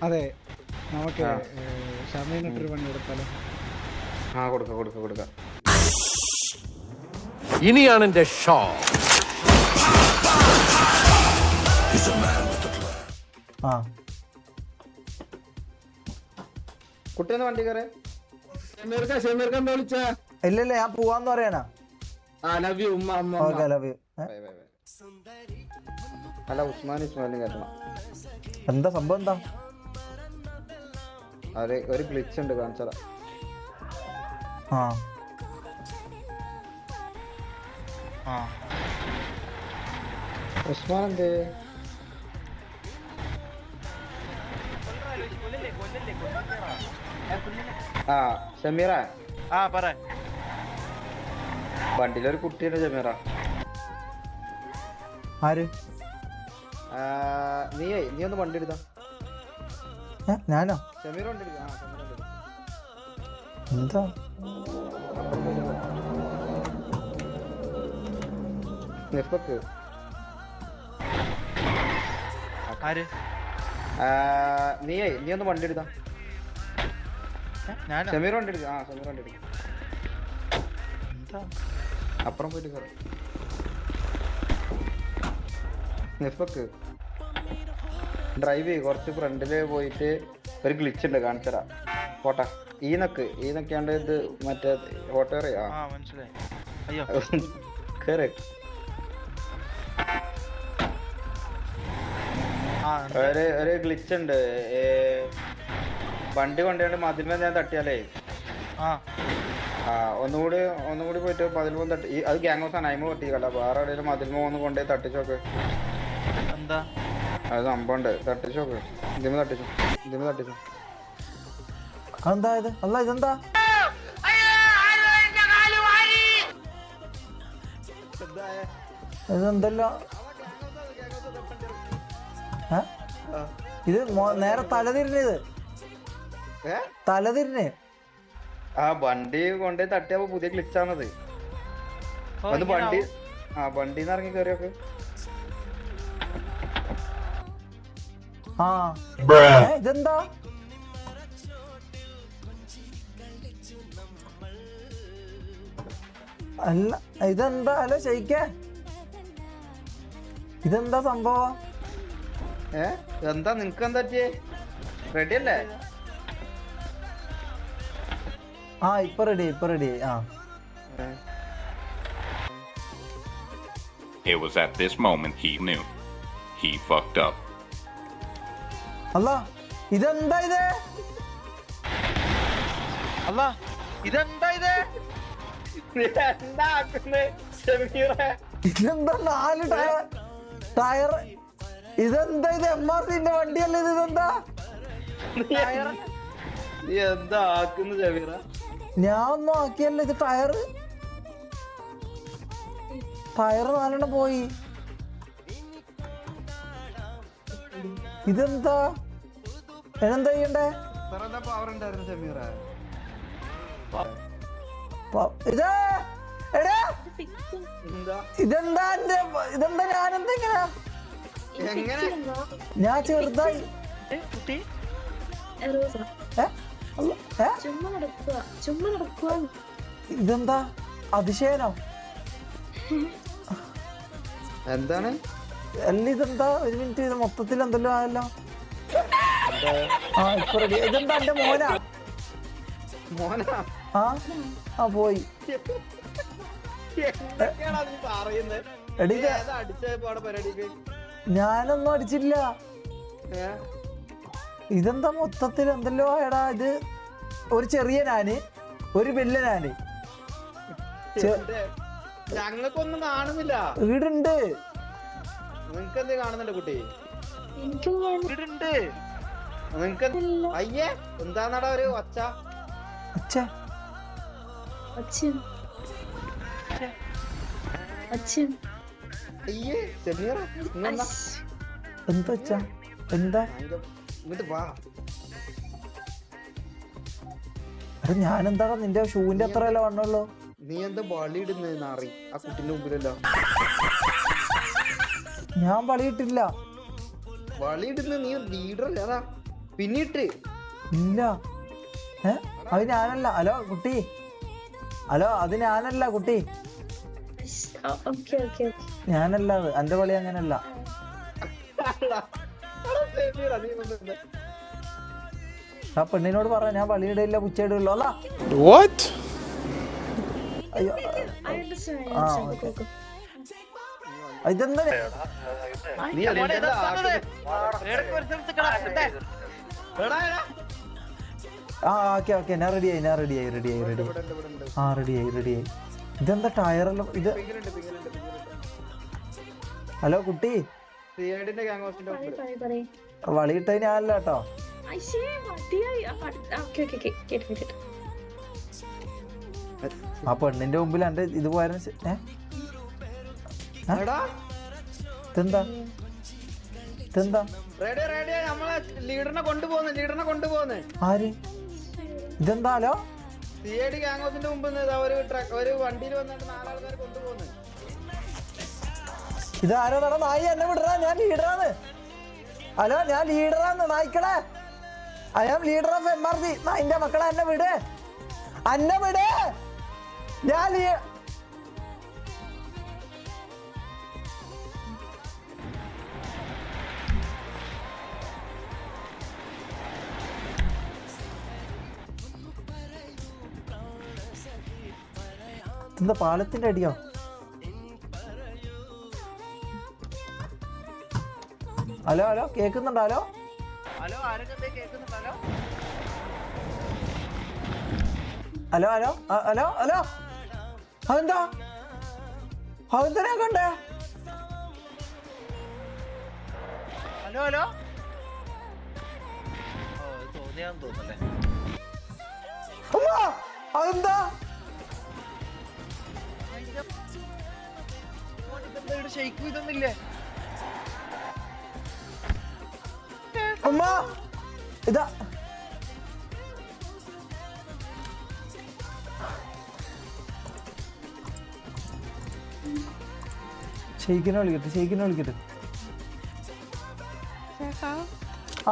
അതെ, നമുക്ക് ഷമീനിട്ടൊരു പണി കൊടുത്താലോ? കൊടുക്ക. ഇനിയാണ് എന്റെ ഷോ. കുട്ടിയൊന്ന് വണ്ടി കയറേ. ഇല്ല ഞാൻ പോവാന്ന് പറയാനാ. അല്ല ഉസ്മാനും കയറ്റണം. എന്താ സംഭവം? എന്താ ഒരു ഗ്ലിച്ച് ഉണ്ട്, കാണിച്ചതാ. ഉസ്മാൻ എന്തേ? ഷമീറ വണ്ടിയിലൊരു കുട്ടിയുണ്ട്. ഷമീറ ആര്? നീ ഒന്ന് വണ്ടി എടുത്താ. ഞാനോ? ഷമീറ വണ്ടി എടുക്കാം. എന്താ നിഫക്ക് നീ ഒന്ന് വണ്ടി എടുത്താ. ഷമീർ വണ്ടി എടുക്കാം. ഷമീർ വണ്ടി എടുക്കാം. അപ്പുറം പോയിട്ട് കയറാം. നിഫക്ക് ഡ്രൈവ് ചെയ്യും. കുറച്ച് ഫ്രണ്ടില് പോയിട്ട് ഒരു ഗ്ലിച്ച് ഉണ്ട്, കാണിച്ചരാ. പോട്ടെ. ഈനൊക്കെയാണ്ട് ഇത് മറ്റേ ഓട്ടോ അറിയാ. കേറ്. ഒരു ഗ്ലിച്ച് ഉണ്ട്. വണ്ടി കൊണ്ടുപോയി മതിൽമേ ഞാൻ തട്ടിയാലേ ഒന്നുകൂടി പോയിട്ട് മതിൽമ തട്ടി. അത് ഗ്യാങ് ഹൗസ് ആണ്, അയിമ തട്ടിക്കല്ല. വേറെ എവിടെയും മതിൽമ ഒന്ന് കൊണ്ടുപോയി തട്ടിച്ചോക്ക്. അത് സംഭവം ഉണ്ട്, തട്ടിച്ചോക്ക്. ഇതിമ തട്ടിച്ചോ. എന്താ ഇത്? അല്ല ഇതെന്താ? ഇതെന്തല്ലോ ഇത് നേരെ തലതിരിഞ്ഞത്. തലതിരിഞ്ഞ് വണ്ടി കൊണ്ടുപോയി തട്ടിയപ്പോ പുതിയ ഗ്ലിച്ചാണത്. അത് വണ്ടിന്ന് ഇറങ്ങി കയറിയൊക്കെ. ഇതെന്താ? അല്ല ഇതെന്താ? അല്ല ശയിക്ക, ഇതെന്താ സംഭവം? എന്താ നിനക്ക് എന്താ റെഡി അല്ലേ? ഇപ്പൊ ready. It was at this moment he knew he fucked up. അല്ല ഇതെന്താ ഇത്? ഇതെന്താ 4 ടയർ? ഇതെന്താ ഇത്? MRCന്റെ വണ്ടിയല്ലേ ഇത്? ഇതെന്താ? എന്താ ആക്കുന്നു ഷമീറ? ഞാൻ ഒന്നും ആക്കിയല്ല. ഇത് ടയർ 4 പോയി. ഇതെന്താ? എന്താ ചെയ്യണ്ടേ? ഇതെന്താ? ഞാനെന്താ ഞാൻ ചെറുതായി. ഇതെന്താ? അതിശയനോ? എന്താണ്? അല്ല ഇതെന്താ? ഒരു മിനിറ്റ്, ഇത് മൊത്തത്തിൽ എന്തെല്ലോ ആയല്ലോ. ഇപ്പൊ റെഡി. ഇതെന്താ? എന്റെ മോനാ? പോയി. ഞാനൊന്നും അടിച്ചില്ല. ഇതെന്താ മൊത്തത്തിൽ എന്തെല്ലോ ആയടാ. ഇത് ഒരു ചെറിയ നാന്, ഒരു വലിയ നാന്. ഞങ്ങൾക്കൊന്നും കാണുന്നില്ല. വീടുണ്ട്. നിനക്ക് എന്ത് കാണുന്നില്ല കുട്ടി? നിനക്ക് അയ്യേ എന്താന്നാടാ ഒരു ഒച്ച? അയ്യേ ഷമീറ എന്താ? എന്താ? ഇങ്ങോട്ട് വാ. ഞാനെന്താടാ നിന്റെ ഷൂവിന്റെ അത്രയല്ല വണ്ണുള്ളൂ. നീ എന്താ വളി ഇടുന്ന അറി ആ കുട്ടിന്റെ മുമ്പിലല്ലോ ഞാൻ പളിയിട്ടില്ല. വളി ഇടുന്ന നീ ലീഡർ അല്ലേ അതാ പിന്നിട്ട് ഇല്ല. അത് ഞാനല്ല. ഹലോ കുട്ടി, ഹലോ അത് ഞാനല്ല കുട്ടി, ഞാനല്ല അത്. എന്റെ പളി അങ്ങനല്ല. ആ പെണ്ണിനോട് പറ ഞാൻ പളിയിടയില്ല, പുച്ചയിടുള്ളൂ. അല്ല അയ്യോ ഇതെന്താ ഓക്കെ ഞാൻ റെഡിയായി. ആ റെഡിയായി. ഇതെന്താ ടയറെല്ലാം ഇത്? ഹലോ കുട്ടി, വളിയിട്ടത് ഞാനല്ല കേട്ടോ. ആ പെണ്ണിന്റെ മുമ്പിൽ എന്റെ ഇത് പോയാലും ഇതെന്താ ലീഡറിനെ കൊണ്ടുപോകുന്നു ആര്? ഇതെന്താ? ഹലോ സിഐഡി ഗാംഗോസിന്റെ മുമ്പ് ഒരു വണ്ടിയിൽ വന്നിട്ട് 4 ആൾക്കാർ കൊണ്ടുപോകുന്നു. ഇതാരോ നട നായി, എന്നെ വിടറാ, ഞാൻ ലീഡറാണ്. ഹലോ ഞാൻ ലീഡറാണ് നായിക്കളെ. I am leader of MRC. നായിന്റെ മക്കളെ എന്നെ വിട്. ഞാൻ എന്താ പാലത്തിന്റെ അടിയോ? ഹലോ കേക്കുന്നുണ്ടോ? ഹലോ അതെന്താ ഞാൻ കണ്ടേ? ഹലോ തോന്നിയാന്ന് തോന്നല്ലേ? അതെന്താ? ഷെയ്ക്ക് ഇതൊന്നില്ലേ? അമ്മ ഇതാ ഷെയ്ക്കിനെ വിളിക്കട്ടെ.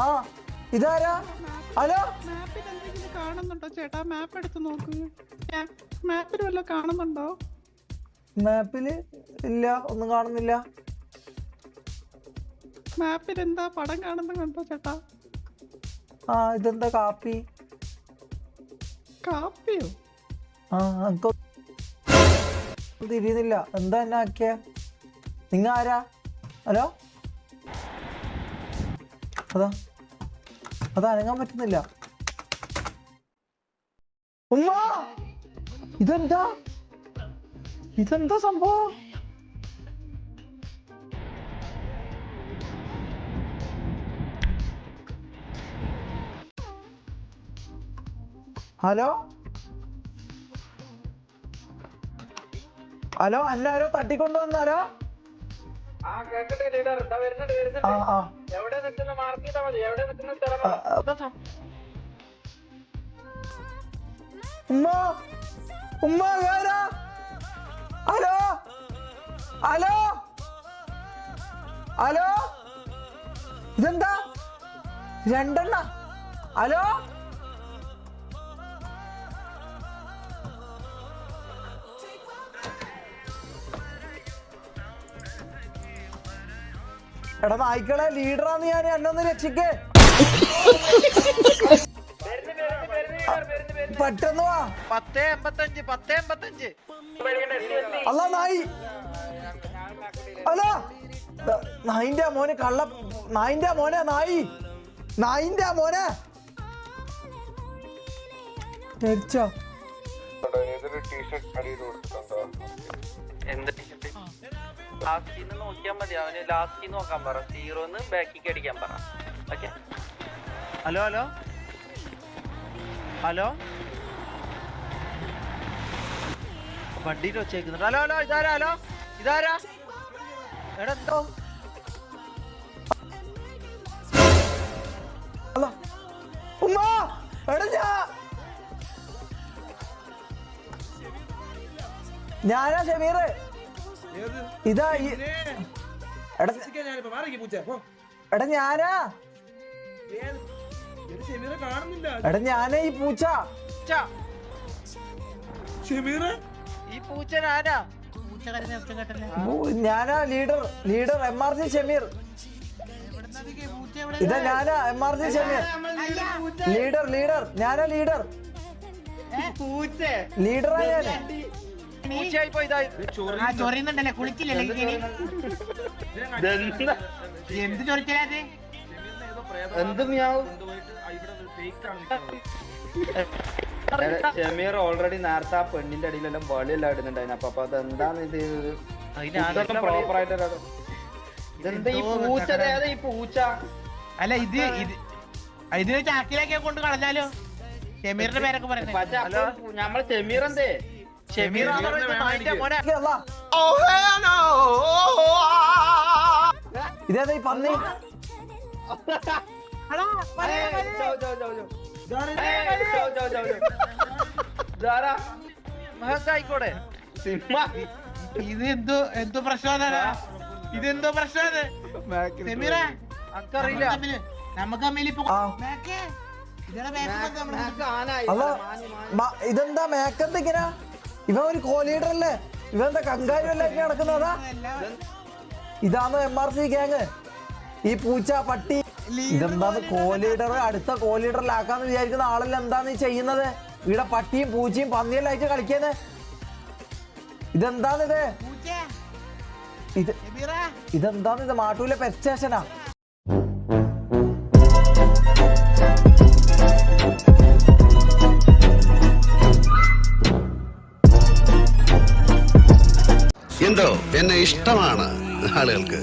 ആ ഇതാരാ? ഹലോ മാപ്പിൽ എന്തെങ്കിലും കാണുന്നുണ്ടോ ചേട്ടാ? മാപ്പ് എടുത്ത് നോക്കൂ. മാപ്പിൽ വല്ലതും കാണുന്നുണ്ടോ? മാപ്പില് ഇല്ല, ഒന്നും കാണുന്നില്ല. മാപ്പിൽ എന്താ പടം കാണുന്ന കണ്ടോ ചേട്ടാ? ആ ഇതെന്താ കാപ്പിയോ? ആ തിരിയുന്നില്ല. എന്താ എന്നെ ആക്കിയ? നിങ്ങ ആരാ? ഹലോ അതാ അനങ്ങാൻ പറ്റുന്നില്ല. ഉമ്മ ഇതെന്താ സംഭവം? ഹലോ എല്ലാരോ തട്ടിക്കൊണ്ടുവന്നാലോ? ഉമ്മ വേരാ? ഹലോ ഇതെന്താ 2 എണ്ണ? ഹലോ എടാ നായ്ക്കളെ, ലീഡറാന്ന് ഞാൻ. എന്നൊന്ന് രക്ഷിക്കേ. പെട്ടെന്ന് വാ. 10:85. അല്ല നായി. ഹലോ നായിന്റെ മോനെ നായിന്റെ മോനെ മരിച്ചോ? ലാസ്റ്റ് നോക്കിയാൽ മതി. അവന് ലാസ്റ്റ് നോക്കാൻ പറ. 0 ബാക്കിക്ക് അടിക്കാൻ പറ. ഓക്കെ. ഹലോ വണ്ടിയിൽ വെച്ചേക്കുന്നുണ്ട്. ഹലോ ഇതാരാ? എടാ എന്തോ ഉമ്മ എടാ ഞാനാ ഷമീർ. ഇതാ എടാ എടാ ഞാനാ എടാ ഞാനാ ഈ പൂച്ച. ഈ പൂച്ച ഞാനാ. ഞാനാ ലീഡർ MRG ഷമീർ. ഇതാ ഞാനാ MRG ഷമീർ. ലീഡർ ഞാനാ ലീഡറാ ഞാൻ. പൂച്ചയായി പോയി ചൊറിയുന്നുണ്ടല്ലേ കുളിച്ചില്ലല്ലേ എന്ത് ചൊറിച്ചത് എന്ത് മ്യാവ്? ഷമീർ ഓൾറെഡി നേരത്തെ ആ പെണ്ണിന്റെ അടിയിലെല്ലാം വളിയെല്ലാം ഇടുന്നുണ്ടായിരുന്നു. അപ്പൊ അതെന്താണ് ഇത് പ്രോപ്പർ ആയിട്ട് ഇതെന്താ ഈ പൂച്ച? ഈ പൂച്ച അല്ല ഇതിന് ചാക്കിലേക്ക് കൊണ്ട് കളഞ്ഞാലോ? ഷമീറിന്റെ പേരൊക്കെ പറയുന്നത്. പക്ഷെ നമ്മള് ഷമീർ എന്തേ? ഷമീർ ഇതേതാ ഈ പന്നി? ആയിക്കോട്ടെ. ഇത് എന്തോ പ്രശ്നമാണ്. ഇതെന്തോ പ്രശ്നമാണ് ഷമീറ. അക്കറിയില്ല. നമുക്ക് തമ്മിൽ ഇപ്പൊ ഇതെന്താ മേക്കത്ത് ഇങ്ങനെ? ഇവൻ ഒരു കോലീഡർ അല്ലേ? ഇവന്താ കങ്കാരുമല്ലേ നടക്കുന്നതാ? ഇതാണോ MRC ഗ്യാങ്? ഈ പൂച്ച പട്ടി ഇതെന്താന്ന് കോലീഡർ അടുത്ത കോലീഡറിലാക്കാന്ന് വിചാരിക്കുന്ന ആളല്ല. എന്താന്ന് ചെയ്യുന്നത്? ഇവിടെ പട്ടിയും പൂച്ചയും പന്നിയെല്ലാം ആയിട്ട് കളിക്കുന്നത്. ഇതെന്താണിത്? ഇതെന്താണിത്? മാട്ടൂലെ പെറ്റ് സ്റ്റേഷനാ? എന്തോ എന്നെ ഇഷ്ടമാണ് ആളുകൾക്ക്.